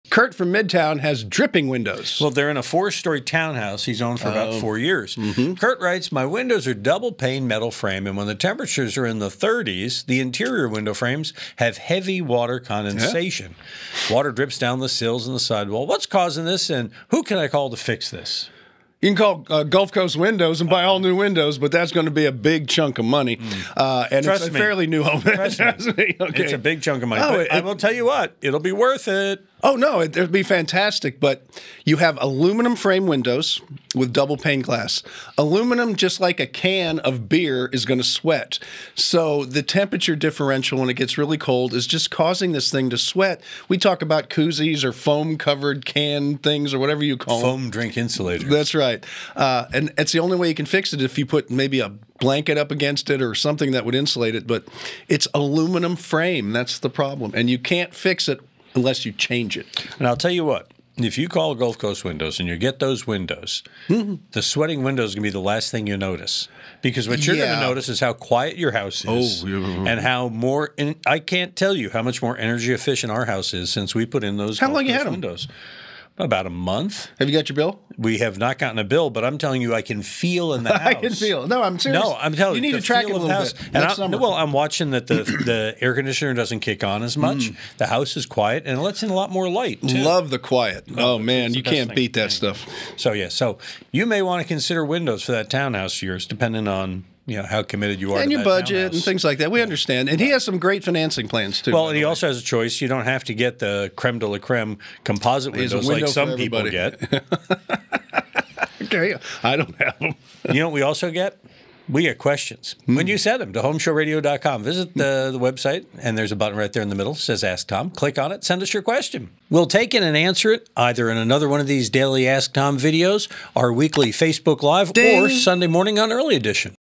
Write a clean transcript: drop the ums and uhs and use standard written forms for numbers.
Kurt from Midtown has dripping windows. Well, they're in a 4-story townhouse he's owned for about 4 years. Kurt writes, my windows are double pane metal frame, and when the temperatures are in the 30s, the interior window frames have heavy water condensation. Water drips down the sills and the sidewall. What's causing this, and who can I call to fix this? You can call Gulf Coast Windows and buy all new windows, but that's going to be a big chunk of money. And Trust it's a me. fairly new home. Trust me. Okay. It's a big chunk of money. Oh, But I will tell you what, it'll be worth it. Oh, no, it'd be fantastic. But you have aluminum frame windows with double pane glass. Aluminum, just like a can of beer, is going to sweat. So the temperature differential when it gets really cold is just causing this thing to sweat. We talk about koozies or foam-covered can things or whatever you call them. Foam drink insulator. That's right. And it's the only way you can fix it if you put maybe a blanket up against it or something that would insulate it. But it's aluminum frame. That's the problem. And you can't fix it unless you change it. And I'll tell you what, if you call Gulf Coast Windows and you get those windows, the sweating window is going to be the last thing you notice. Because what you're going to notice is how quiet your house is and how more, and I can't tell you how much more energy efficient our house is since we put in those How long you had them? windows. About a month. Have you got your bill? We have not gotten a bill, but I'm telling you, I can feel in the house. I can feel. No, I'm serious. No, I'm telling you, you need to track it a little bit. And I'm watching that the air conditioner doesn't kick on as much. The house is quiet, and it lets in a lot more light, too. Love the quiet. Oh, man, you can't beat that stuff. So, yeah. So you may want to consider windows for that townhouse of yours, depending on how committed you are and to your that budget townhouse. and things like that. We understand. And he has some great financing plans, too. Well, and he also has a choice. You don't have to get the creme de la creme composite He has a windows window like some for people everybody. get. Okay, I don't have them. You know what we also get? We get questions. When you send them to homeshowradio.com, visit the website, and there's a button right there in the middle. It says Ask Tom. Click on it. Send us your question. We'll take it and answer it either in another one of these daily Ask Tom videos, our weekly Facebook Live, Ding. or Sunday morning on Early Edition.